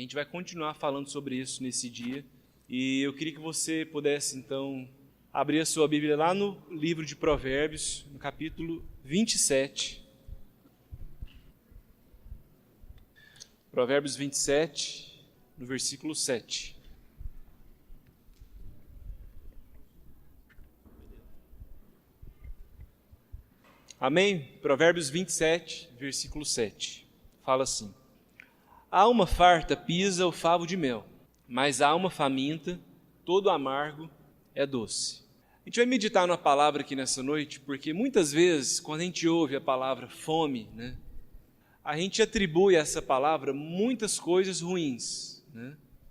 A gente vai continuar falando sobre isso nesse dia. E eu queria que você pudesse, então, abrir a sua Bíblia lá no livro de Provérbios, no capítulo 27. Provérbios 27, no versículo 7. Amém? Provérbios 27, versículo 7. Fala assim: a alma farta pisa o favo de mel, mas a alma faminta, todo amargo é doce. A gente vai meditar numa palavra aqui nessa noite, porque muitas vezes, quando a gente ouve a palavra fome, a gente atribui a essa palavra muitas coisas ruins.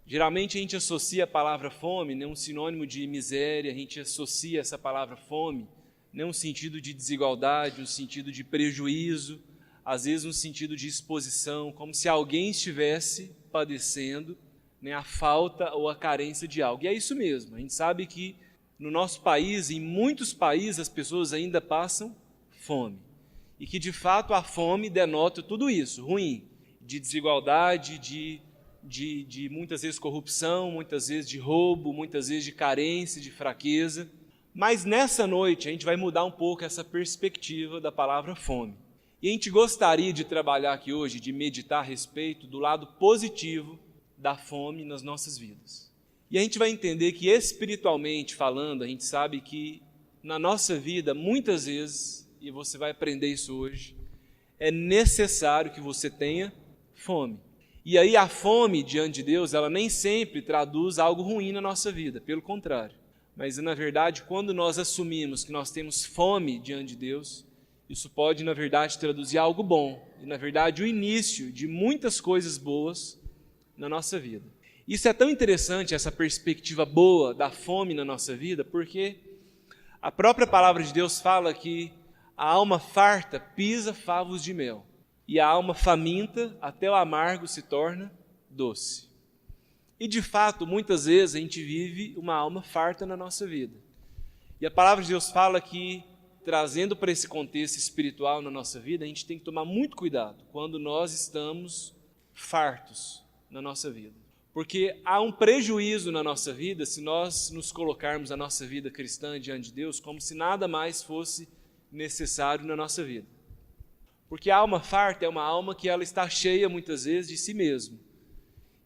Geralmente a gente associa a palavra fome, um sinônimo de miséria, a gente associa essa palavra fome um sentido de desigualdade, um sentido de prejuízo, às vezes um sentido de exposição, como se alguém estivesse padecendo a falta ou a carência de algo. E é isso mesmo, a gente sabe que no nosso país, em muitos países, as pessoas ainda passam fome. E que de fato a fome denota tudo isso, ruim, de desigualdade, de muitas vezes corrupção, muitas vezes de roubo, muitas vezes de carência, de fraqueza. Mas nessa noite a gente vai mudar um pouco essa perspectiva da palavra fome. E a gente gostaria de trabalhar aqui hoje, de meditar a respeito do lado positivo da fome nas nossas vidas. E a gente vai entender que espiritualmente falando, a gente sabe que na nossa vida, muitas vezes, e você vai aprender isso hoje, é necessário que você tenha fome. E aí a fome diante de Deus, ela nem sempre traduz algo ruim na nossa vida, pelo contrário. Mas, na verdade, quando nós assumimos que nós temos fome diante de Deus, isso pode, na verdade, traduzir algo bom. E, na verdade, o início de muitas coisas boas na nossa vida. Isso é tão interessante, essa perspectiva boa da fome na nossa vida, porque a própria palavra de Deus fala que a alma farta pisa favos de mel, e a alma faminta, até o amargo, se torna doce. E de fato, muitas vezes a gente vive uma alma farta na nossa vida. E a palavra de Deus fala que, trazendo para esse contexto espiritual na nossa vida, a gente tem que tomar muito cuidado quando nós estamos fartos na nossa vida. Porque há um prejuízo na nossa vida se nós nos colocarmos a nossa vida cristã diante de Deus como se nada mais fosse necessário na nossa vida. Porque a alma farta é uma alma que ela está cheia muitas vezes de si mesma.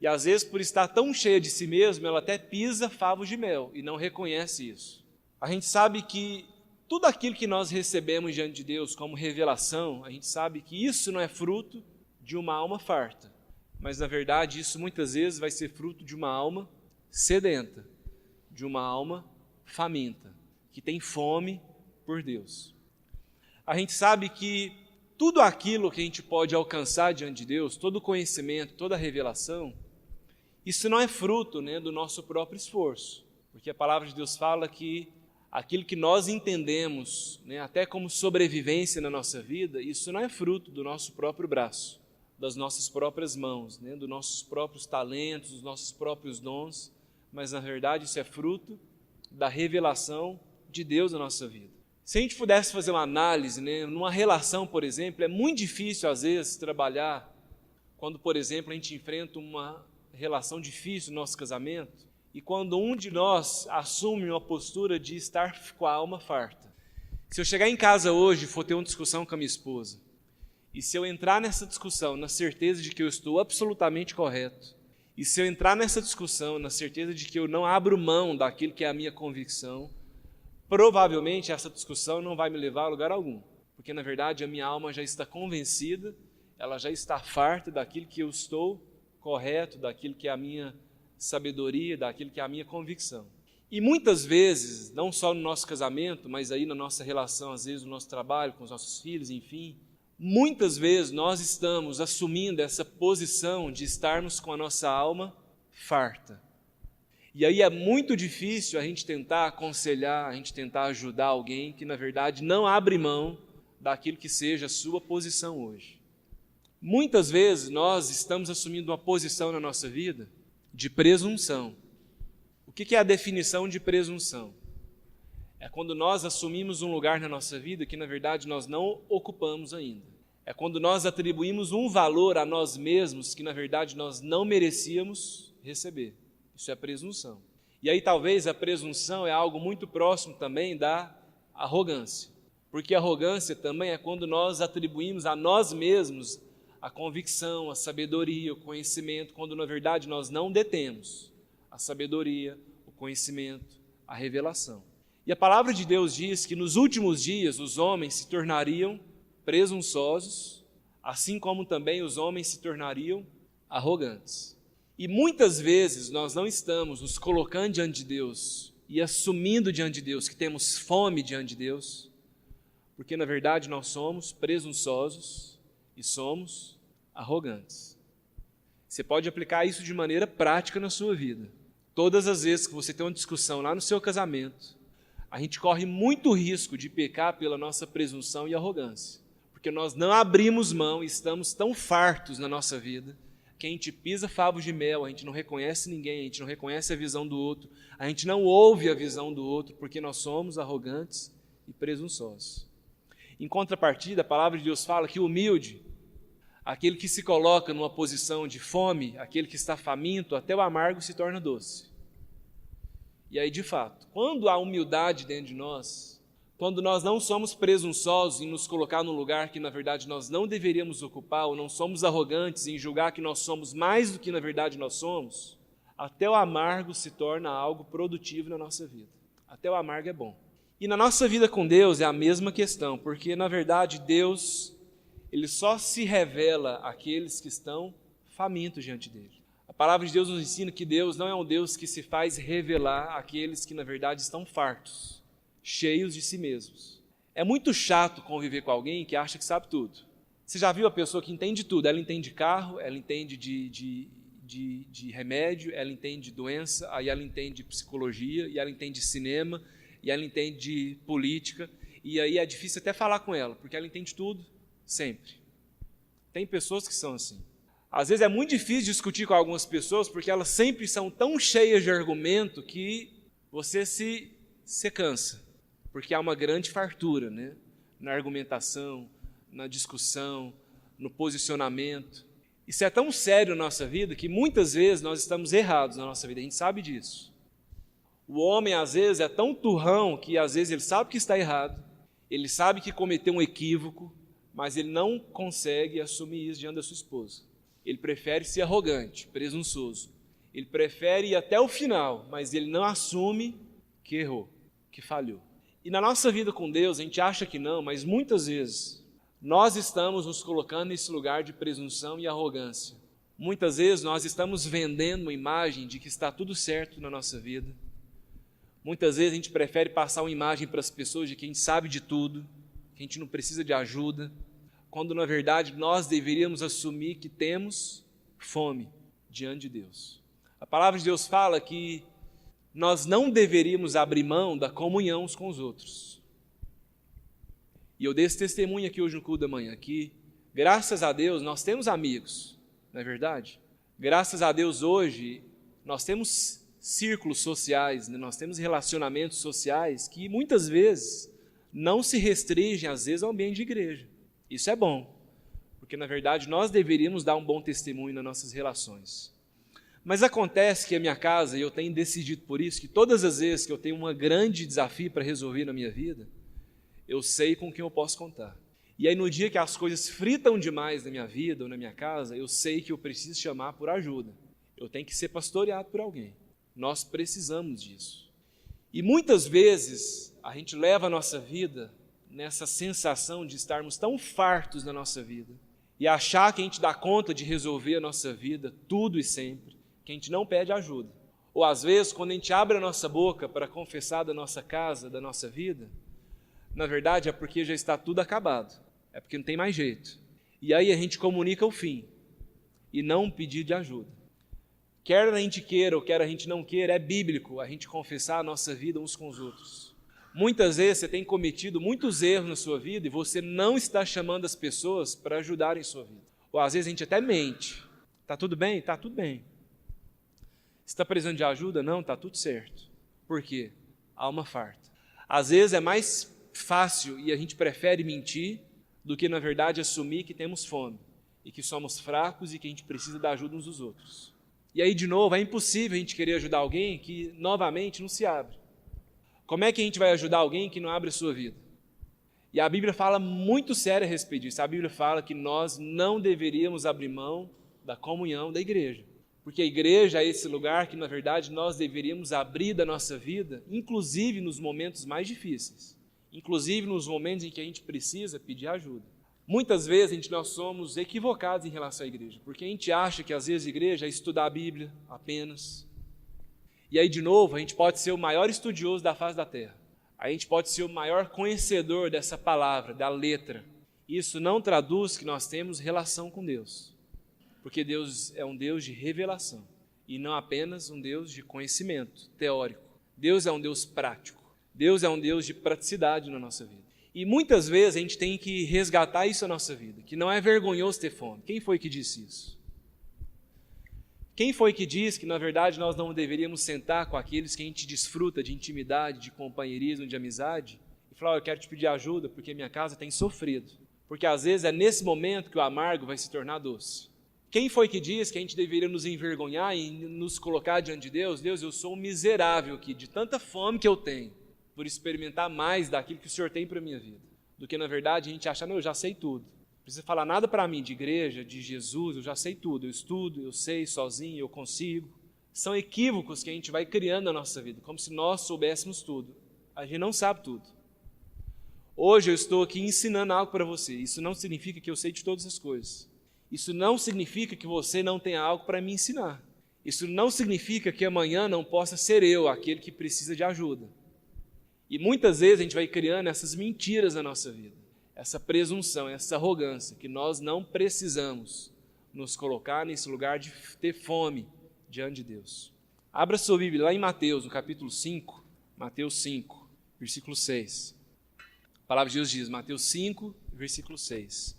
E às vezes, por estar tão cheia de si mesma, ela até pisa favos de mel e não reconhece isso. A gente sabe que tudo aquilo que nós recebemos diante de Deus como revelação, a gente sabe que isso não é fruto de uma alma farta. Mas, na verdade, isso muitas vezes vai ser fruto de uma alma sedenta, de uma alma faminta, que tem fome por Deus. A gente sabe que tudo aquilo que a gente pode alcançar diante de Deus, todo o conhecimento, toda a revelação, isso não é fruto do nosso próprio esforço, porque a palavra de Deus fala que aquilo que nós entendemos, até como sobrevivência na nossa vida, isso não é fruto do nosso próprio braço, das nossas próprias mãos, dos nossos próprios talentos, dos nossos próprios dons, mas na verdade isso é fruto da revelação de Deus na nossa vida. Se a gente pudesse fazer uma análise, numa relação, por exemplo, é muito difícil às vezes trabalhar quando, por exemplo, a gente enfrenta uma relação difícil no nosso casamento e quando um de nós assume uma postura de estar com a alma farta. Se eu chegar em casa hoje e for ter uma discussão com a minha esposa, e se eu entrar nessa discussão na certeza de que eu estou absolutamente correto, e se eu entrar nessa discussão na certeza de que eu não abro mão daquilo que é a minha convicção, provavelmente essa discussão não vai me levar a lugar algum, porque na verdade a minha alma já está convencida, ela já está farta daquilo que eu estou correto, daquilo que é a minha sabedoria, daquilo que é a minha convicção. E muitas vezes, não só no nosso casamento, mas aí na nossa relação, às vezes no nosso trabalho, com os nossos filhos, enfim, muitas vezes nós estamos assumindo essa posição de estarmos com a nossa alma farta. E aí é muito difícil a gente tentar aconselhar, a gente tentar ajudar alguém que, na verdade, não abre mão daquilo que seja a sua posição hoje. Muitas vezes nós estamos assumindo uma posição na nossa vida de presunção. O que é a definição de presunção? É quando nós assumimos um lugar na nossa vida que, na verdade, nós não ocupamos ainda. É quando nós atribuímos um valor a nós mesmos que, na verdade, nós não merecíamos receber. Isso é presunção. E aí, talvez, a presunção é algo muito próximo também da arrogância. Porque a arrogância também é quando nós atribuímos a nós mesmos a convicção, a sabedoria, o conhecimento, quando, na verdade, nós não detemos a sabedoria, o conhecimento, a revelação. E a palavra de Deus diz que nos últimos dias os homens se tornariam presunçosos, assim como também os homens se tornariam arrogantes. E muitas vezes nós não estamos nos colocando diante de Deus e assumindo diante de Deus que temos fome diante de Deus, porque na verdade nós somos presunçosos e somos arrogantes. Você pode aplicar isso de maneira prática na sua vida. Todas as vezes que você tem uma discussão lá no seu casamento, a gente corre muito risco de pecar pela nossa presunção e arrogância. Porque nós não abrimos mão e estamos tão fartos na nossa vida que a gente pisa favos de mel, a gente não reconhece ninguém, a gente não reconhece a visão do outro, a gente não ouve a visão do outro, porque nós somos arrogantes e presunçosos. Em contrapartida, a palavra de Deus fala que o humilde, aquele que se coloca numa posição de fome, aquele que está faminto, até o amargo se torna doce. E aí, de fato, quando há humildade dentro de nós, quando nós não somos presunçosos em nos colocar num lugar que, na verdade, nós não deveríamos ocupar, ou não somos arrogantes em julgar que nós somos mais do que, na verdade, nós somos, até o amargo se torna algo produtivo na nossa vida. Até o amargo é bom. E na nossa vida com Deus é a mesma questão, porque, na verdade, Deus, Ele só se revela àqueles que estão famintos diante dEle. A palavra de Deus nos ensina que Deus não é um Deus que se faz revelar àqueles que, na verdade, estão fartos, cheios de si mesmos. É muito chato conviver com alguém que acha que sabe tudo. Você já viu a pessoa que entende tudo? Ela entende carro, ela entende de remédio, ela entende doença, aí ela entende psicologia, e ela entende cinema, e ela entende política, e aí é difícil até falar com ela, porque ela entende tudo, sempre. Tem pessoas que são assim. Às vezes é muito difícil discutir com algumas pessoas, porque elas sempre são tão cheias de argumento que você se cansa. Porque há uma grande fartura, né? Na argumentação, na discussão, no posicionamento. Isso é tão sério na nossa vida que muitas vezes nós estamos errados na nossa vida, a gente sabe disso. O homem, às vezes, é tão turrão que, às vezes, ele sabe que está errado, ele sabe que cometeu um equívoco, mas ele não consegue assumir isso diante da sua esposa. Ele prefere ser arrogante, presunçoso. Ele prefere ir até o final, mas ele não assume que errou, que falhou. E na nossa vida com Deus, a gente acha que não, mas muitas vezes nós estamos nos colocando nesse lugar de presunção e arrogância. Muitas vezes nós estamos vendendo uma imagem de que está tudo certo na nossa vida. Muitas vezes a gente prefere passar uma imagem para as pessoas de que a gente sabe de tudo, que a gente não precisa de ajuda, quando na verdade nós deveríamos assumir que temos fome diante de Deus. A palavra de Deus fala que nós não deveríamos abrir mão da comunhão uns com os outros. E eu dei esse testemunho aqui hoje no culto da manhã, que graças a Deus nós temos amigos, não é verdade? Graças a Deus hoje nós temos círculos sociais, né? Nós temos relacionamentos sociais que muitas vezes não se restringem às vezes ao ambiente de igreja. Isso é bom, porque na verdade nós deveríamos dar um bom testemunho nas nossas relações. Mas acontece que a minha casa, e eu tenho decidido por isso, que todas as vezes que eu tenho um grande desafio para resolver na minha vida, eu sei com quem eu posso contar. E aí no dia que as coisas fritam demais na minha vida ou na minha casa, eu sei que eu preciso chamar por ajuda. Eu tenho que ser pastoreado por alguém. Nós precisamos disso. E muitas vezes a gente leva a nossa vida nessa sensação de estarmos tão fartos na nossa vida e achar que a gente dá conta de resolver a nossa vida tudo e sempre, que a gente não pede ajuda. Ou às vezes, quando a gente abre a nossa boca para confessar da nossa casa, da nossa vida, na verdade é porque já está tudo acabado, é porque não tem mais jeito. E aí a gente comunica o fim e não um pedido de ajuda. Quer a gente queira ou quer a gente não queira, é bíblico a gente confessar a nossa vida uns com os outros. Muitas vezes você tem cometido muitos erros na sua vida e você não está chamando as pessoas para ajudarem a sua vida. Ou às vezes a gente até mente. Está tudo bem? Está tudo bem. Está precisando de ajuda? Não, está tudo certo. Por quê? Alma farta. Às vezes é mais fácil e a gente prefere mentir do que, na verdade, assumir que temos fome e que somos fracos e que a gente precisa da ajuda uns dos outros. E aí, de novo, é impossível a gente querer ajudar alguém que, novamente, não se abre. Como é que a gente vai ajudar alguém que não abre a sua vida? E a Bíblia fala muito sério a respeito disso. A Bíblia fala que nós não deveríamos abrir mão da comunhão da igreja. Porque a igreja é esse lugar que, na verdade, nós deveríamos abrir da nossa vida, inclusive nos momentos mais difíceis. Inclusive nos momentos em que a gente precisa pedir ajuda. Muitas vezes nós somos equivocados em relação à igreja, porque a gente acha que às vezes a igreja é estudar a Bíblia apenas. E aí, de novo, a gente pode ser o maior estudioso da face da terra. A gente pode ser o maior conhecedor dessa palavra, da letra. Isso não traduz que nós temos relação com Deus. Porque Deus é um Deus de revelação e não apenas um Deus de conhecimento teórico. Deus é um Deus prático. Deus é um Deus de praticidade na nossa vida. E muitas vezes a gente tem que resgatar isso na nossa vida, que não é vergonhoso ter fome. Quem foi que disse isso? Quem foi que disse que, na verdade, nós não deveríamos sentar com aqueles que a gente desfruta de intimidade, de companheirismo, de amizade, e falar, eu quero te pedir ajuda porque minha casa tem sofrido. Porque às vezes é nesse momento que o amargo vai se tornar doce. Quem foi que disse que a gente deveria nos envergonhar e nos colocar diante de Deus? Deus, eu sou um miserável aqui, de tanta fome que eu tenho, por experimentar mais daquilo que o Senhor tem para a minha vida, do que, na verdade, a gente achar, não, eu já sei tudo. Não precisa falar nada para mim de igreja, de Jesus, eu já sei tudo, eu estudo, eu sei sozinho, eu consigo. São equívocos que a gente vai criando na nossa vida, como se nós soubéssemos tudo. A gente não sabe tudo. Hoje eu estou aqui ensinando algo para você, isso não significa que eu sei de todas as coisas. Isso não significa que você não tenha algo para me ensinar. Isso não significa que amanhã não possa ser eu, aquele que precisa de ajuda. E muitas vezes a gente vai criando essas mentiras na nossa vida, essa presunção, essa arrogância, que nós não precisamos nos colocar nesse lugar de ter fome diante de Deus. Abra sua Bíblia lá em Mateus, no capítulo 5, Mateus 5, versículo 6. A palavra de Deus diz, Mateus 5, versículo 6.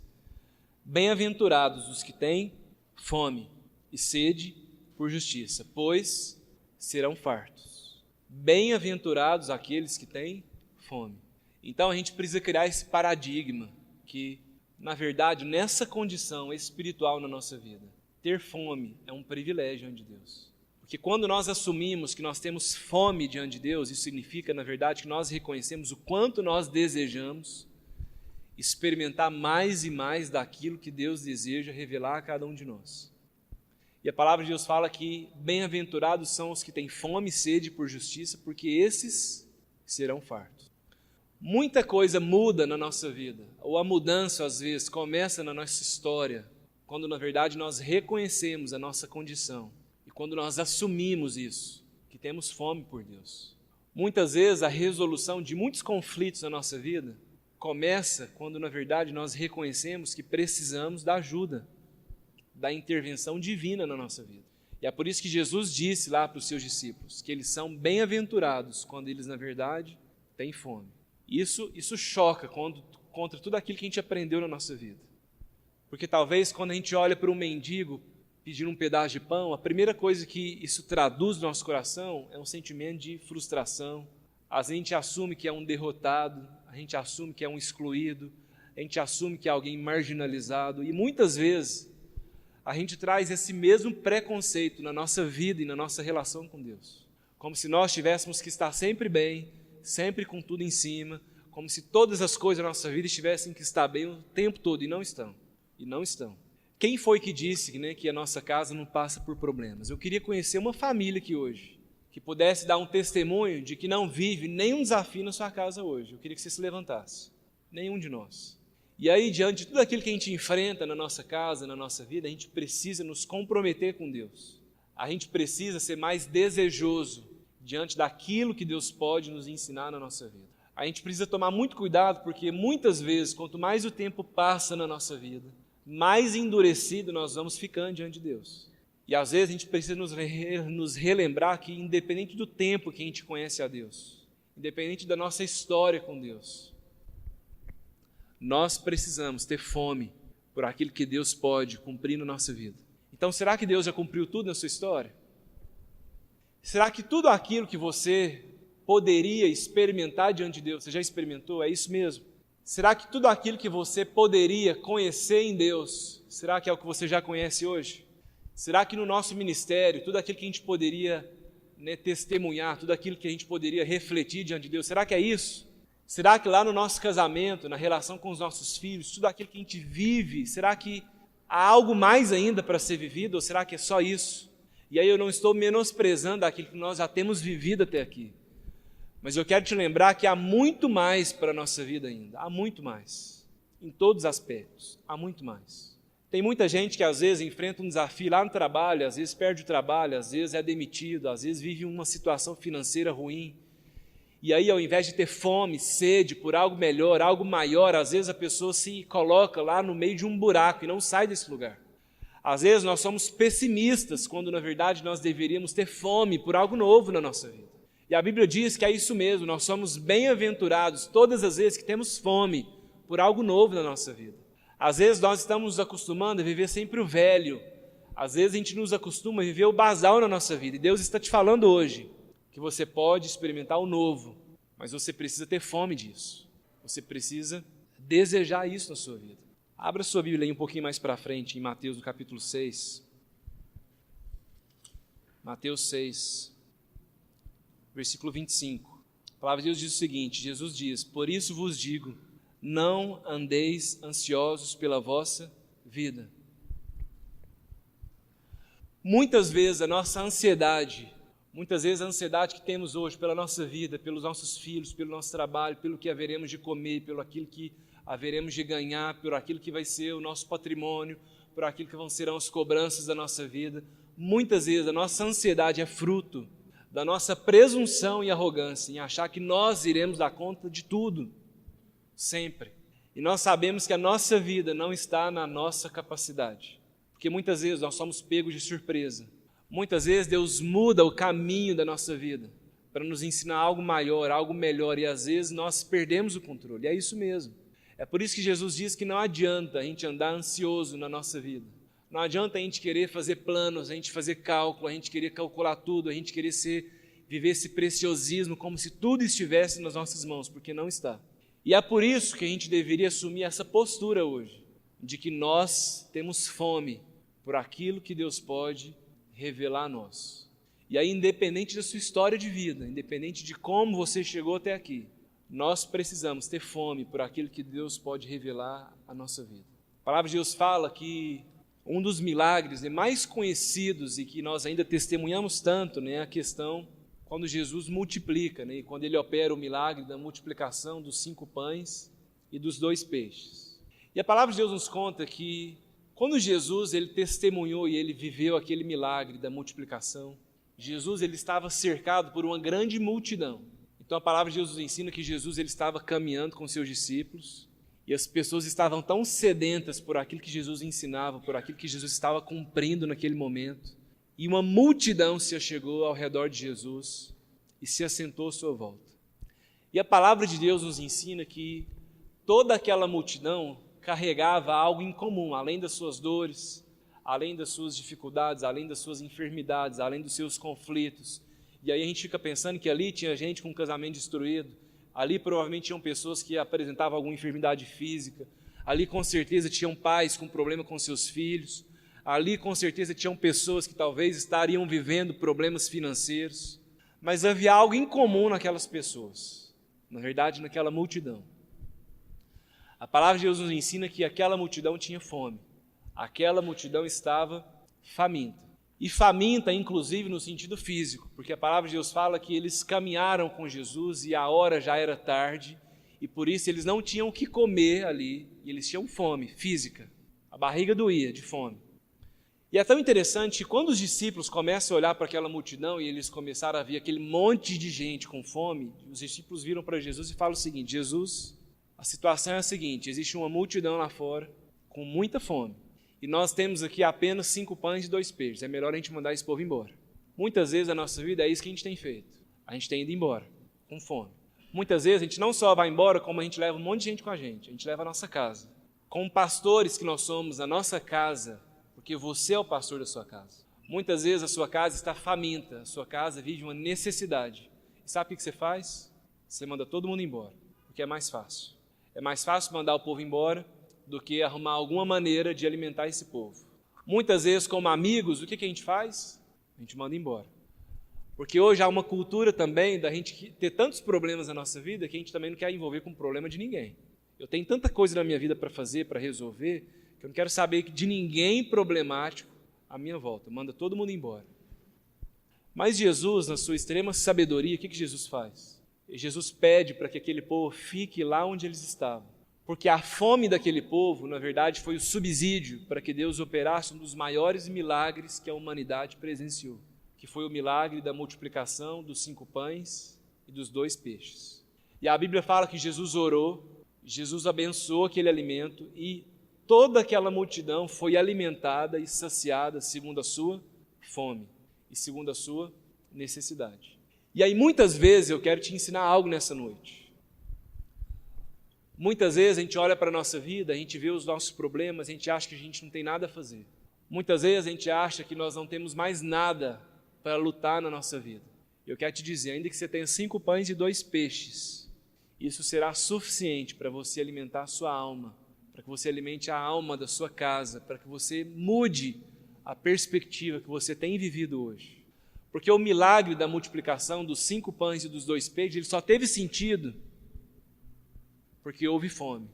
Bem-aventurados os que têm fome e sede por justiça, pois serão fartos. Bem-aventurados aqueles que têm fome. Então a gente precisa criar esse paradigma que, na verdade, nessa condição espiritual na nossa vida, ter fome é um privilégio diante de Deus. Porque quando nós assumimos que nós temos fome diante de Deus, isso significa, na verdade, que nós reconhecemos o quanto nós desejamos experimentar mais e mais daquilo que Deus deseja revelar a cada um de nós. E a palavra de Deus fala que bem-aventurados são os que têm fome e sede por justiça, porque esses serão fartos. Muita coisa muda na nossa vida, ou a mudança às vezes começa na nossa história, quando na verdade nós reconhecemos a nossa condição e quando nós assumimos isso, que temos fome por Deus. Muitas vezes a resolução de muitos conflitos na nossa vida começa quando, na verdade, nós reconhecemos que precisamos da ajuda, da intervenção divina na nossa vida. E é por isso que Jesus disse lá para os seus discípulos que eles são bem-aventurados quando eles, na verdade, têm fome. Isso choca contra tudo aquilo que a gente aprendeu na nossa vida. Porque talvez quando a gente olha para um mendigo pedindo um pedaço de pão, a primeira coisa que isso traduz no nosso coração é um sentimento de frustração. A gente assume que é um derrotado, a gente assume que é um excluído, a gente assume que é alguém marginalizado, e muitas vezes a gente traz esse mesmo preconceito na nossa vida e na nossa relação com Deus, como se nós tivéssemos que estar sempre bem, sempre com tudo em cima, como se todas as coisas da nossa vida tivessem que estar bem o tempo todo, e não estão. Quem foi que disse que a nossa casa não passa por problemas? Eu queria conhecer uma família aqui hoje, que pudesse dar um testemunho de que não vive nenhum desafio na sua casa hoje. Eu queria que você se levantasse. Nenhum de nós. E aí, diante de tudo aquilo que a gente enfrenta na nossa casa, na nossa vida, a gente precisa nos comprometer com Deus. A gente precisa ser mais desejoso diante daquilo que Deus pode nos ensinar na nossa vida. A gente precisa tomar muito cuidado, porque muitas vezes, quanto mais o tempo passa na nossa vida, mais endurecido nós vamos ficando diante de Deus. E às vezes a gente precisa nos relembrar que, independente do tempo que a gente conhece a Deus, independente da nossa história com Deus, nós precisamos ter fome por aquilo que Deus pode cumprir na nossa vida. Então, será que Deus já cumpriu tudo na sua história? Será que tudo aquilo que você poderia experimentar diante de Deus, você já experimentou? É isso mesmo? Será que tudo aquilo que você poderia conhecer em Deus, será que é o que você já conhece hoje? Será que no nosso ministério, tudo aquilo que a gente poderia testemunhar, tudo aquilo que a gente poderia refletir diante de Deus, será que é isso? Será que lá no nosso casamento, na relação com os nossos filhos, tudo aquilo que a gente vive, será que há algo mais ainda para ser vivido ou será que é só isso? E aí eu não estou menosprezando aquilo que nós já temos vivido até aqui. Mas eu quero te lembrar que há muito mais para a nossa vida ainda, há muito mais, em todos os aspectos, há muito mais. Tem muita gente que às vezes enfrenta um desafio lá no trabalho, às vezes perde o trabalho, às vezes é demitido, às vezes vive uma situação financeira ruim. E aí ao invés de ter fome, sede por algo melhor, algo maior, às vezes a pessoa se coloca lá no meio de um buraco e não sai desse lugar. Às vezes nós somos pessimistas, quando na verdade nós deveríamos ter fome por algo novo na nossa vida. E a Bíblia diz que é isso mesmo, nós somos bem-aventurados todas as vezes que temos fome por algo novo na nossa vida. Às vezes nós estamos nos acostumando a viver sempre o velho, às vezes a gente nos acostuma a viver o basal na nossa vida, e Deus está te falando hoje que você pode experimentar o novo, mas você precisa ter fome disso, você precisa desejar isso na sua vida. Abra sua Bíblia aí um pouquinho mais para frente, em Mateus, no capítulo 6. Mateus 6. Versículo 25, a palavra de Deus diz o seguinte, Jesus diz, por isso vos digo, não andeis ansiosos pela vossa vida. Muitas vezes a nossa ansiedade, a ansiedade que temos hoje pela nossa vida, pelos nossos filhos, pelo nosso trabalho, pelo que haveremos de comer, pelo aquilo que haveremos de ganhar, por aquilo que vai ser o nosso patrimônio, por aquilo que serão as cobranças da nossa vida, muitas vezes a nossa ansiedade é fruto da nossa presunção e arrogância, em achar que nós iremos dar conta de tudo, sempre. E nós sabemos que a nossa vida não está na nossa capacidade, porque muitas vezes nós somos pegos de surpresa. Muitas vezes Deus muda o caminho da nossa vida para nos ensinar algo maior, algo melhor, e às vezes nós perdemos o controle. É isso mesmo. É por isso que Jesus diz que não adianta a gente andar ansioso na nossa vida. Não adianta a gente querer fazer planos, a gente fazer cálculo, a gente querer calcular tudo, a gente querer viver esse preciosismo como se tudo estivesse nas nossas mãos, porque não está. E é por isso que a gente deveria assumir essa postura hoje, de que nós temos fome por aquilo que Deus pode revelar a nós. E aí, independente da sua história de vida, independente de como você chegou até aqui, nós precisamos ter fome por aquilo que Deus pode revelar à nossa vida. A palavra de Deus fala que um dos milagres mais conhecidos e que nós ainda testemunhamos tanto, é a questão quando Jesus multiplica, e quando ele opera o milagre da multiplicação dos 5 pães e dos 2 peixes. E a palavra de Deus nos conta que quando Jesus ele testemunhou e ele viveu aquele milagre da multiplicação, Jesus ele estava cercado por uma grande multidão. Então a palavra de Deus nos ensina que Jesus ele estava caminhando com seus discípulos, e as pessoas estavam tão sedentas por aquilo que Jesus ensinava, por aquilo que Jesus estava cumprindo naquele momento. E uma multidão se achegou ao redor de Jesus e se assentou à sua volta. E a palavra de Deus nos ensina que toda aquela multidão carregava algo em comum, além das suas dores, além das suas dificuldades, além das suas enfermidades, além dos seus conflitos. E aí a gente fica pensando que ali tinha gente com casamento destruído, ali provavelmente tinham pessoas que apresentavam alguma enfermidade física, ali com certeza tinham pais com problema com seus filhos, ali com certeza tinham pessoas que talvez estariam vivendo problemas financeiros, mas havia algo em comum naquelas pessoas, na verdade naquela multidão. A palavra de Deus nos ensina que aquela multidão tinha fome, aquela multidão estava faminta. E faminta, inclusive, no sentido físico, porque a palavra de Deus fala que eles caminharam com Jesus e a hora já era tarde, e por isso eles não tinham o que comer ali, e eles tinham fome física, a barriga doía de fome. E é tão interessante que quando os discípulos começam a olhar para aquela multidão e eles começaram a ver aquele monte de gente com fome, os discípulos viram para Jesus e falam o seguinte: Jesus, a situação é a seguinte, existe uma multidão lá fora com muita fome, e nós temos aqui apenas 5 pães e 2 peixes. É melhor a gente mandar esse povo embora. Muitas vezes a nossa vida é isso que a gente tem feito. A gente tem ido embora, com fome. Muitas vezes a gente não só vai embora, como a gente leva um monte de gente com a gente. A gente leva a nossa casa. Como pastores que nós somos, a nossa casa, porque você é o pastor da sua casa. Muitas vezes a sua casa está faminta, a sua casa vive uma necessidade. E sabe o que você faz? Você manda todo mundo embora, porque é mais fácil. É mais fácil mandar o povo embora do que arrumar alguma maneira de alimentar esse povo. Muitas vezes, como amigos, o que a gente faz? A gente manda embora. Porque hoje há uma cultura também da gente ter tantos problemas na nossa vida que a gente também não quer envolver com o problema de ninguém. Eu tenho tanta coisa na minha vida para fazer, para resolver, que eu não quero saber de ninguém problemático à minha volta. Manda todo mundo embora. Mas Jesus, na sua extrema sabedoria, o que Jesus faz? Jesus pede para que aquele povo fique lá onde eles estavam. Porque a fome daquele povo, na verdade, foi o subsídio para que Deus operasse um dos maiores milagres que a humanidade presenciou, que foi o milagre da multiplicação dos 5 pães e dos 2 peixes. E a Bíblia fala que Jesus orou, Jesus abençoou aquele alimento e toda aquela multidão foi alimentada e saciada segundo a sua fome e segundo a sua necessidade. E aí muitas vezes eu quero te ensinar algo nessa noite. Muitas vezes a gente olha para a nossa vida, a gente vê os nossos problemas, a gente acha que a gente não tem nada a fazer. Muitas vezes a gente acha que nós não temos mais nada para lutar na nossa vida. Eu quero te dizer, ainda que você tenha 5 pães e 2 peixes, isso será suficiente para você alimentar a sua alma, para que você alimente a alma da sua casa, para que você mude a perspectiva que você tem vivido hoje. Porque o milagre da multiplicação dos 5 pães e dos 2 peixes, ele só teve sentido porque houve fome,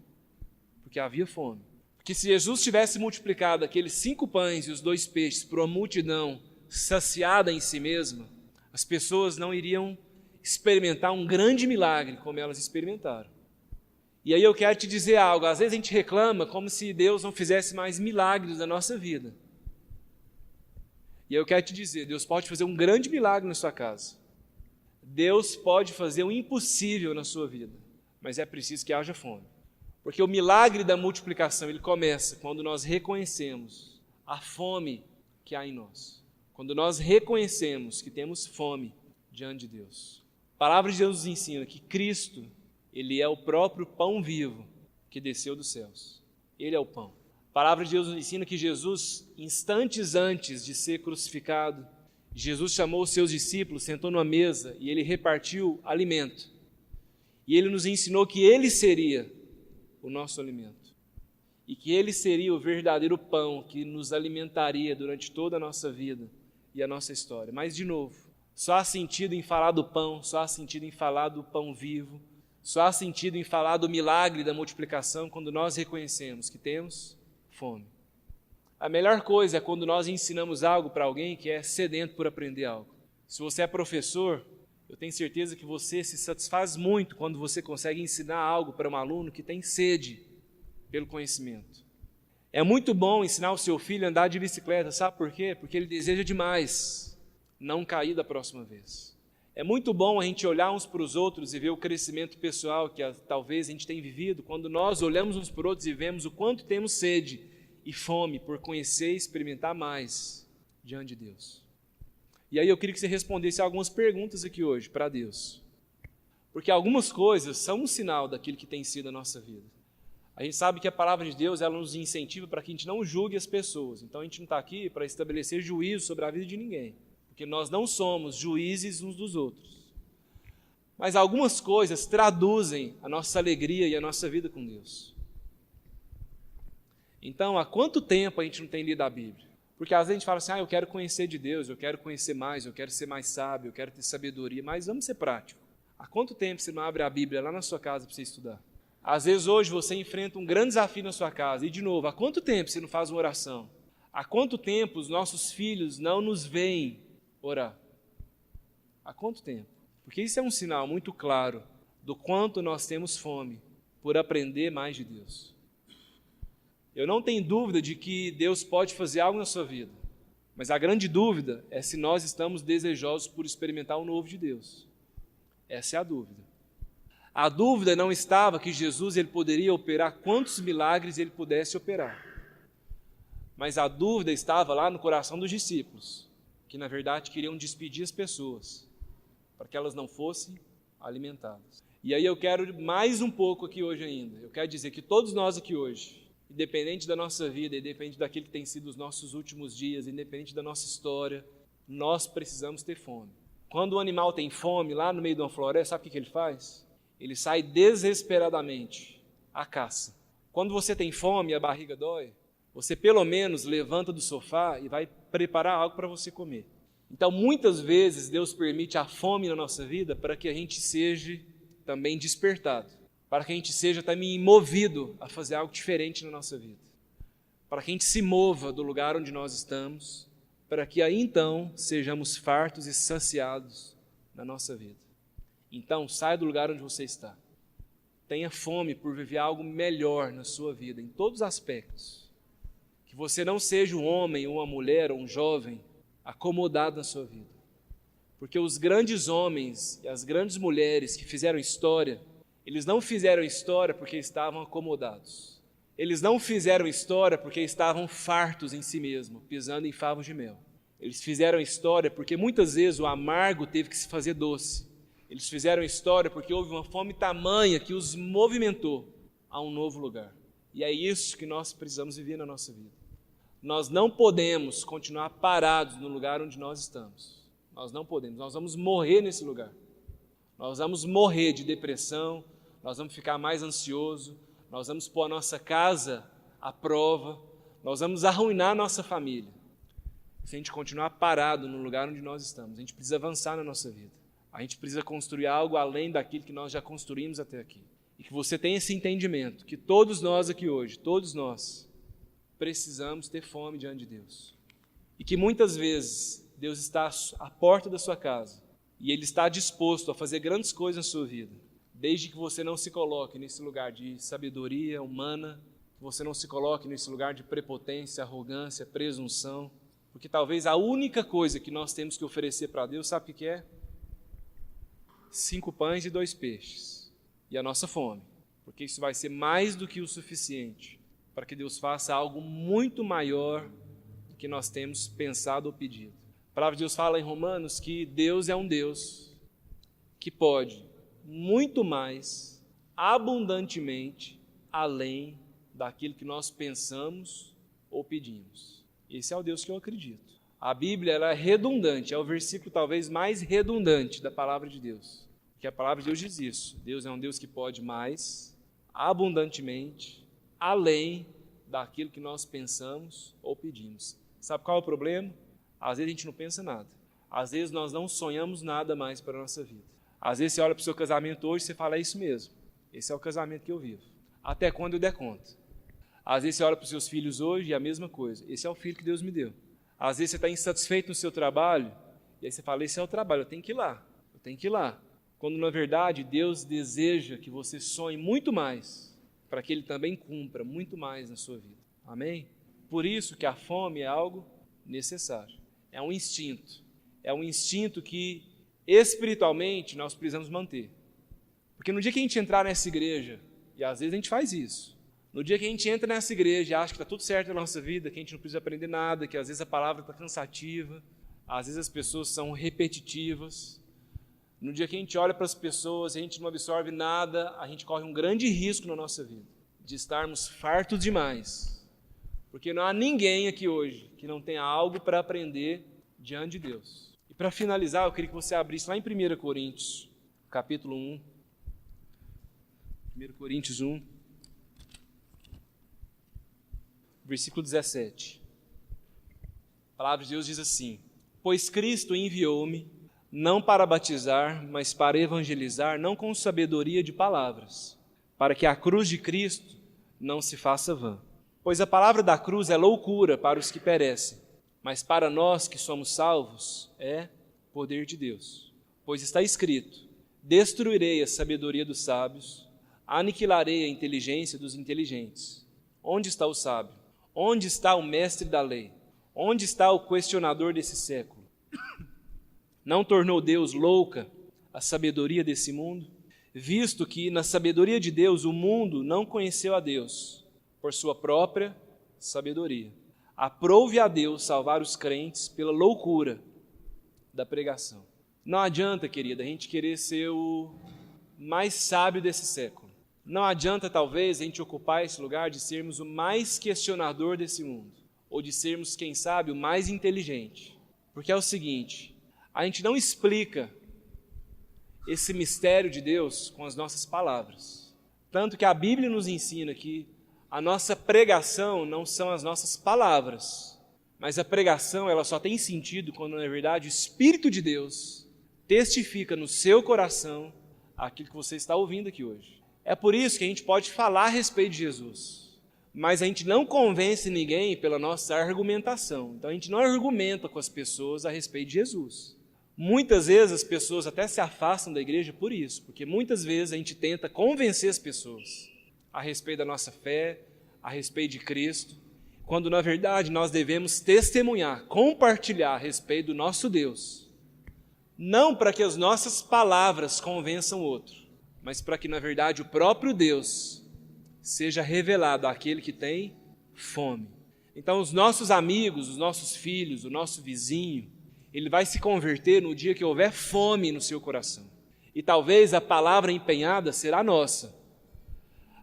porque havia fome. Porque se Jesus tivesse multiplicado aqueles 5 pães e os 2 peixes para uma multidão saciada em si mesma, as pessoas não iriam experimentar um grande milagre como elas experimentaram. E aí eu quero te dizer algo, às vezes a gente reclama como se Deus não fizesse mais milagres na nossa vida. E eu quero te dizer, Deus pode fazer um grande milagre na sua casa. Deus pode fazer o impossível na sua vida, mas é preciso que haja fome. Porque o milagre da multiplicação, ele começa quando nós reconhecemos a fome que há em nós. Quando nós reconhecemos que temos fome diante de Deus. A palavra de Deus nos ensina que Cristo, ele é o próprio pão vivo que desceu dos céus. Ele é o pão. A palavra de Deus nos ensina que Jesus, instantes antes de ser crucificado, Jesus chamou os seus discípulos, sentou numa mesa e ele repartiu alimento. E ele nos ensinou que ele seria o nosso alimento. E que ele seria o verdadeiro pão que nos alimentaria durante toda a nossa vida e a nossa história. Mas, de novo, só há sentido em falar do pão, só há sentido em falar do pão vivo, só há sentido em falar do milagre da multiplicação quando nós reconhecemos que temos fome. A melhor coisa é quando nós ensinamos algo para alguém que é sedento por aprender algo. Se você é professor, eu tenho certeza que você se satisfaz muito quando você consegue ensinar algo para um aluno que tem sede pelo conhecimento. É muito bom ensinar o seu filho a andar de bicicleta, sabe por quê? Porque ele deseja demais não cair da próxima vez. É muito bom a gente olhar uns para os outros e ver o crescimento pessoal que talvez a gente tenha vivido, quando nós olhamos uns para os outros e vemos o quanto temos sede e fome por conhecer e experimentar mais diante de Deus. E aí eu queria que você respondesse algumas perguntas aqui hoje para Deus. Porque algumas coisas são um sinal daquilo que tem sido a nossa vida. A gente sabe que a palavra de Deus, ela nos incentiva para que a gente não julgue as pessoas. Então a gente não está aqui para estabelecer juízo sobre a vida de ninguém. Porque nós não somos juízes uns dos outros. Mas algumas coisas traduzem a nossa alegria e a nossa vida com Deus. Então, há quanto tempo a gente não tem lido a Bíblia? Porque às vezes a gente fala assim, eu quero conhecer de Deus, eu quero conhecer mais, eu quero ser mais sábio, eu quero ter sabedoria, mas vamos ser práticos. Há quanto tempo você não abre a Bíblia lá na sua casa para você estudar? Às vezes hoje você enfrenta um grande desafio na sua casa, e de novo, há quanto tempo você não faz uma oração? Há quanto tempo os nossos filhos não nos veem orar? Há quanto tempo? Porque isso é um sinal muito claro do quanto nós temos fome por aprender mais de Deus. Eu não tenho dúvida de que Deus pode fazer algo na sua vida, mas a grande dúvida é se nós estamos desejosos por experimentar o novo de Deus. Essa é a dúvida. A dúvida não estava que Jesus ele poderia operar quantos milagres ele pudesse operar, mas a dúvida estava lá no coração dos discípulos, que na verdade queriam despedir as pessoas, para que elas não fossem alimentadas. E aí eu quero mais um pouco aqui hoje ainda, eu quero dizer que todos nós aqui hoje, independente da nossa vida, independente daquilo que tem sido os nossos últimos dias, independente da nossa história, nós precisamos ter fome. Quando um animal tem fome lá no meio de uma floresta, sabe o que ele faz? Ele sai desesperadamente a caça. Quando você tem fome e a barriga dói, você pelo menos levanta do sofá e vai preparar algo para você comer. Então, muitas vezes, Deus permite a fome na nossa vida para que a gente seja também despertado, para que a gente seja também movido a fazer algo diferente na nossa vida, para que a gente se mova do lugar onde nós estamos, para que aí então sejamos fartos e saciados na nossa vida. Então, saia do lugar onde você está. Tenha fome por viver algo melhor na sua vida, em todos os aspectos. Que você não seja um homem, uma mulher ou um jovem acomodado na sua vida. Porque os grandes homens e as grandes mulheres que fizeram história, eles não fizeram história porque estavam acomodados. Eles não fizeram história porque estavam fartos em si mesmos, pisando em favos de mel. Eles fizeram história porque muitas vezes o amargo teve que se fazer doce. Eles fizeram história porque houve uma fome tamanha que os movimentou a um novo lugar. E é isso que nós precisamos viver na nossa vida. Nós não podemos continuar parados no lugar onde nós estamos. Nós não podemos. Nós vamos morrer nesse lugar. Nós vamos morrer de depressão, nós vamos ficar mais ansioso, nós vamos pôr a nossa casa à prova, nós vamos arruinar a nossa família. Se a gente continuar parado no lugar onde nós estamos, a gente precisa avançar na nossa vida. A gente precisa construir algo além daquilo que nós já construímos até aqui. E que você tenha esse entendimento, que todos nós aqui hoje, todos nós, precisamos ter fome diante de Deus. E que muitas vezes Deus está à porta da sua casa e Ele está disposto a fazer grandes coisas na sua vida, desde que você não se coloque nesse lugar de sabedoria humana, que você não se coloque nesse lugar de prepotência, arrogância, presunção, porque talvez a única coisa que nós temos que oferecer para Deus, sabe o que é? 5 pães e 2 peixes, e a nossa fome, porque isso vai ser mais do que o suficiente para que Deus faça algo muito maior do que nós temos pensado ou pedido. A palavra de Deus fala em Romanos que Deus é um Deus que pode muito mais, abundantemente, além daquilo que nós pensamos ou pedimos. Esse é o Deus que eu acredito. A Bíblia ela é redundante, é o versículo talvez mais redundante da palavra de Deus. Porque a palavra de Deus diz isso. Deus é um Deus que pode mais, abundantemente, além daquilo que nós pensamos ou pedimos. Sabe qual é o problema? Às vezes a gente não pensa nada. Às vezes nós não sonhamos nada mais para a nossa vida. Às vezes você olha para o seu casamento hoje e você fala, é isso mesmo. Esse é o casamento que eu vivo. Até quando eu der conta. Às vezes você olha para os seus filhos hoje e é a mesma coisa. Esse é o filho que Deus me deu. Às vezes você está insatisfeito no seu trabalho e aí você fala, esse é o trabalho, eu tenho que ir lá. Eu tenho que ir lá. Quando na verdade Deus deseja que você sonhe muito mais para que Ele também cumpra muito mais na sua vida. Amém? Por isso que a fome é algo necessário. É um instinto. É um instinto que espiritualmente nós precisamos manter. Porque no dia que a gente entrar nessa igreja, e às vezes a gente faz isso, no dia que a gente entra nessa igreja e acha que está tudo certo na nossa vida, que a gente não precisa aprender nada, que às vezes a palavra está cansativa, às vezes as pessoas são repetitivas, no dia que a gente olha para as pessoas e a gente não absorve nada, a gente corre um grande risco na nossa vida, de estarmos fartos demais. Porque não há ninguém aqui hoje que não tenha algo para aprender diante de Deus. E para finalizar, eu queria que você abrisse lá em 1 Coríntios, capítulo 1. 1 Coríntios 1, versículo 17. A palavra de Deus diz assim: pois Cristo enviou-me, não para batizar, mas para evangelizar, não com sabedoria de palavras, para que a cruz de Cristo não se faça vã. Pois a palavra da cruz é loucura para os que perecem, mas para nós que somos salvos é poder de Deus. Pois está escrito: destruirei a sabedoria dos sábios, aniquilarei a inteligência dos inteligentes. Onde está o sábio? Onde está o mestre da lei? Onde está o questionador desse século? Não tornou Deus louca a sabedoria desse mundo? Visto que na sabedoria de Deus o mundo não conheceu a Deus por sua própria sabedoria. Aprove a Deus salvar os crentes pela loucura da pregação. Não adianta, querida, a gente querer ser o mais sábio desse século. Não adianta, talvez, a gente ocupar esse lugar de sermos o mais questionador desse mundo, ou de sermos, quem sabe, o mais inteligente. Porque é o seguinte, a gente não explica esse mistério de Deus com as nossas palavras. Tanto que a Bíblia nos ensina que a nossa pregação não são as nossas palavras, mas a pregação ela só tem sentido quando, na verdade, o Espírito de Deus testifica no seu coração aquilo que você está ouvindo aqui hoje. É por isso que a gente pode falar a respeito de Jesus, mas a gente não convence ninguém pela nossa argumentação. Então a gente não argumenta com as pessoas a respeito de Jesus. Muitas vezes as pessoas até se afastam da igreja por isso, porque muitas vezes a gente tenta convencer as pessoas a respeito da nossa fé, a respeito de Cristo, quando na verdade nós devemos testemunhar, compartilhar a respeito do nosso Deus, não para que as nossas palavras convençam o outro, mas para que na verdade o próprio Deus seja revelado àquele que tem fome. Então os nossos amigos, os nossos filhos, o nosso vizinho, ele vai se converter no dia que houver fome no seu coração. E talvez a palavra empenhada será nossa.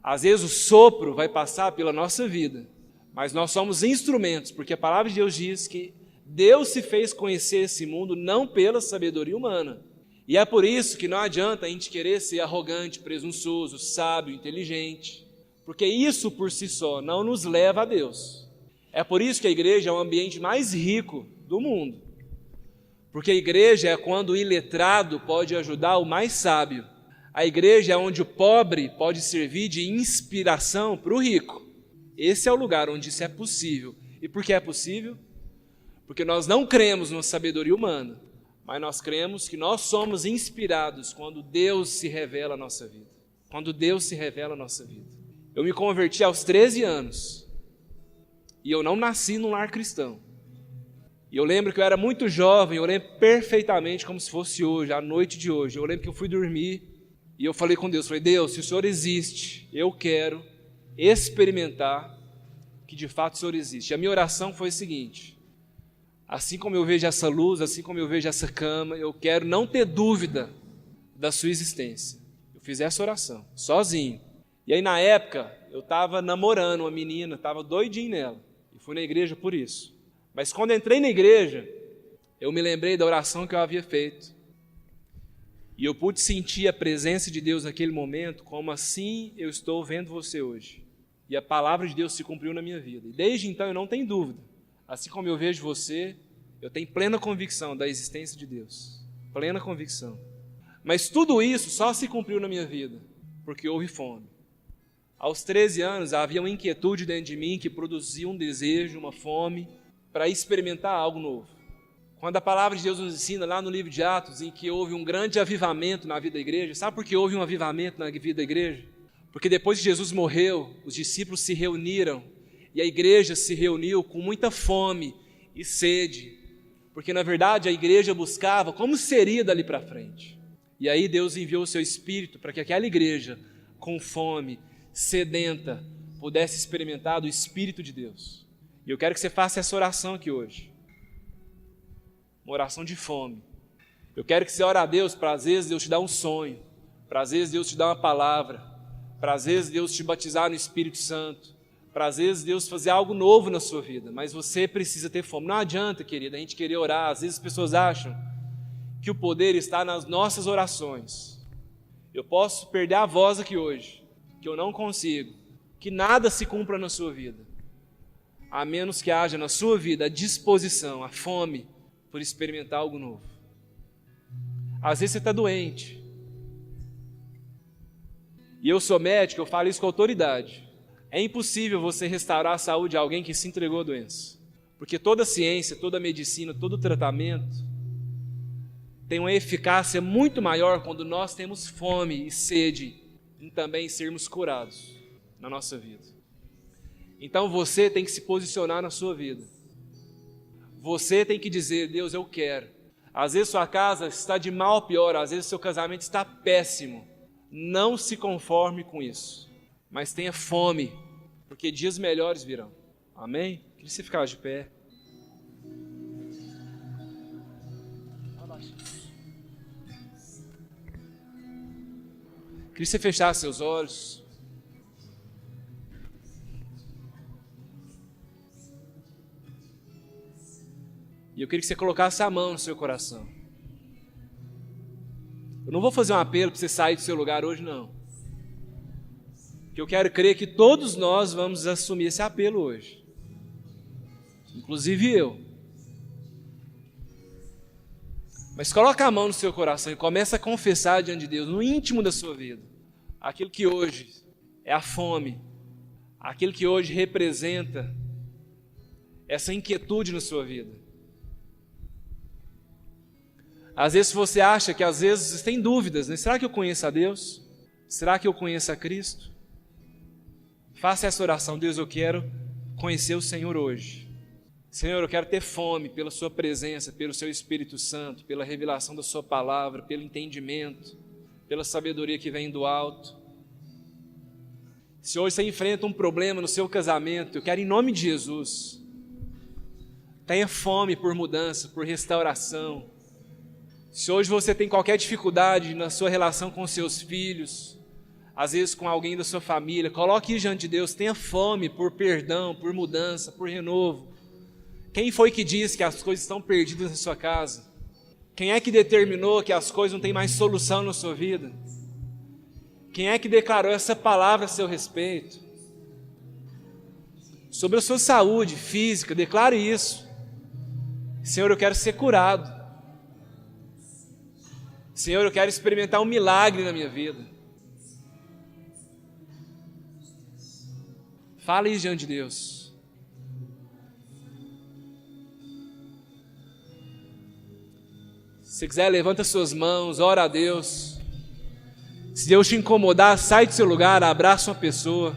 Às vezes o sopro vai passar pela nossa vida, mas nós somos instrumentos, porque a palavra de Deus diz que Deus se fez conhecer esse mundo não pela sabedoria humana. E é por isso que não adianta a gente querer ser arrogante, presunçoso, sábio, inteligente, porque isso por si só não nos leva a Deus. É por isso que a igreja é o ambiente mais rico do mundo. Porque a igreja é quando o iletrado pode ajudar o mais sábio. A igreja é onde o pobre pode servir de inspiração para o rico. Esse é o lugar onde isso é possível. E por que é possível? Porque nós não cremos numa sabedoria humana, mas nós cremos que nós somos inspirados quando Deus se revela à nossa vida. Quando Deus se revela à nossa vida. Eu me converti aos 13 anos. E eu não nasci num lar cristão. E eu lembro que eu era muito jovem, eu lembro perfeitamente como se fosse hoje, a noite de hoje. Eu lembro que eu fui dormir e eu falei com Deus, falei, Deus, se o Senhor existe, eu quero experimentar que de fato o Senhor existe. E a minha oração foi a seguinte, assim como eu vejo essa luz, assim como eu vejo essa cama, eu quero não ter dúvida da sua existência. Eu fiz essa oração, sozinho. E aí na época, eu estava namorando uma menina, estava doidinho nela, e fui na igreja por isso. Mas quando entrei na igreja, eu me lembrei da oração que eu havia feito. E eu pude sentir a presença de Deus naquele momento, como assim eu estou vendo você hoje. E a palavra de Deus se cumpriu na minha vida. E desde então eu não tenho dúvida. Assim como eu vejo você, eu tenho plena convicção da existência de Deus. Plena convicção. Mas tudo isso só se cumpriu na minha vida, porque houve fome. Aos 13 anos havia uma inquietude dentro de mim que produzia um desejo, uma fome, para experimentar algo novo. Quando a palavra de Deus nos ensina lá no livro de Atos, em que houve um grande avivamento na vida da igreja, sabe por que houve um avivamento na vida da igreja? Porque depois que Jesus morreu, os discípulos se reuniram, e a igreja se reuniu com muita fome e sede, porque na verdade a igreja buscava como seria dali para frente. E aí Deus enviou o seu Espírito para que aquela igreja, com fome, sedenta, pudesse experimentar do Espírito de Deus. E eu quero que você faça essa oração aqui hoje. Uma oração de fome. Eu quero que você ore a Deus para às vezes Deus te dar um sonho, para às vezes Deus te dar uma palavra, para às vezes Deus te batizar no Espírito Santo, para às vezes Deus fazer algo novo na sua vida, mas você precisa ter fome. Não adianta, querida, a gente querer orar. Às vezes as pessoas acham que o poder está nas nossas orações. Eu posso perder a voz aqui hoje, que eu não consigo, que nada se cumpra na sua vida, a menos que haja na sua vida a disposição, a fome por experimentar algo novo. Às vezes você está doente. E eu sou médico, eu falo isso com autoridade. É impossível você restaurar a saúde de alguém que se entregou à doença. Porque toda ciência, toda medicina, todo tratamento tem uma eficácia muito maior quando nós temos fome e sede em também sermos curados na nossa vida. Então você tem que se posicionar na sua vida. Você tem que dizer, Deus, eu quero. Às vezes sua casa está de mal a pior, às vezes seu casamento está péssimo. Não se conforme com isso, mas tenha fome, porque dias melhores virão. Amém? Queria que você ficasse de pé. Queria que você fechasse seus olhos. E eu queria que você colocasse a mão no seu coração. Eu não vou fazer um apelo para você sair do seu lugar hoje, não. que eu quero crer que todos nós vamos assumir esse apelo hoje. Inclusive eu. Mas coloca a mão no seu coração e começa a confessar diante de Deus, no íntimo da sua vida, aquilo que hoje é a fome, aquilo que hoje representa essa inquietude na sua vida. Às vezes você acha que às vezes você tem dúvidas, né? Será que eu conheço a Deus? Será que eu conheço a Cristo? Faça essa oração: Deus, eu quero conhecer o Senhor hoje. Senhor, eu quero ter fome pela sua presença, pelo seu Espírito Santo, pela revelação da sua palavra, pelo entendimento, pela sabedoria que vem do alto. Se hoje você enfrenta um problema no seu casamento, eu quero, em nome de Jesus, tenha fome por mudança, por restauração. Se hoje você tem qualquer dificuldade na sua relação com seus filhos, às vezes com alguém da sua família, coloque diante de Deus, tenha fome por perdão, por mudança, por renovo. Quem foi que disse que as coisas estão perdidas na sua casa? Quem é que determinou que as coisas não têm mais solução na sua vida? Quem é que declarou essa palavra a seu respeito? Sobre a sua saúde física, declare isso. Senhor, eu quero ser curado. Senhor, eu quero experimentar um milagre na minha vida. Fale isso diante de Deus. Se você quiser, levanta suas mãos, ora a Deus. Se Deus te incomodar, sai do seu lugar, abraça uma pessoa.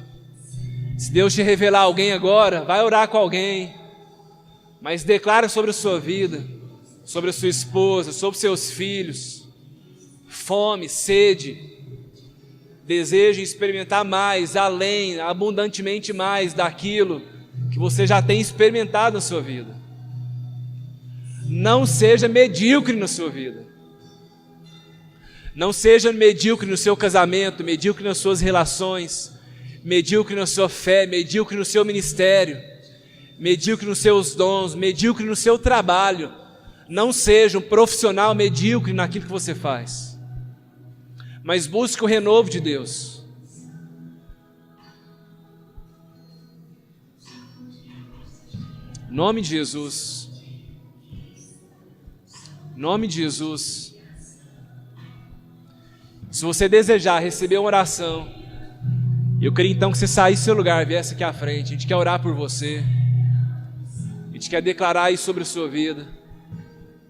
Se Deus te revelar alguém agora, vai orar com alguém. Mas declara sobre a sua vida, sobre a sua esposa, sobre seus filhos. Fome, sede, desejo de experimentar mais, além, abundantemente mais daquilo que você já tem experimentado na sua vida. Não seja medíocre na sua vida. Não seja medíocre no seu casamento, medíocre nas suas relações, medíocre na sua fé, medíocre no seu ministério, medíocre nos seus dons, medíocre no seu trabalho. Não seja um profissional medíocre naquilo que você faz. Mas busque o renovo de Deus. Em nome de Jesus. Em nome de Jesus. Se você desejar receber uma oração, eu queria então que você saísse do seu lugar, viesse aqui à frente. A gente quer orar por você. A gente quer declarar isso sobre a sua vida.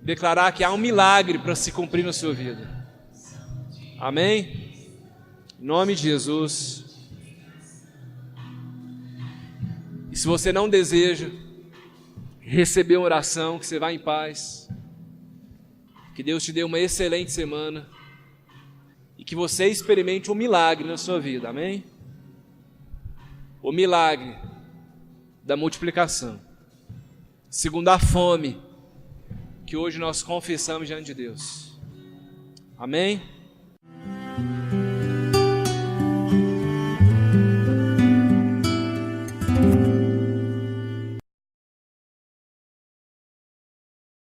Declarar que há um milagre para se cumprir na sua vida. Amém? Em nome de Jesus. E se você não deseja receber uma oração, que você vá em paz. Que Deus te dê uma excelente semana. E que você experimente um milagre na sua vida. Amém? O milagre da multiplicação. Segundo a fome que hoje nós confessamos diante de Deus. Amém?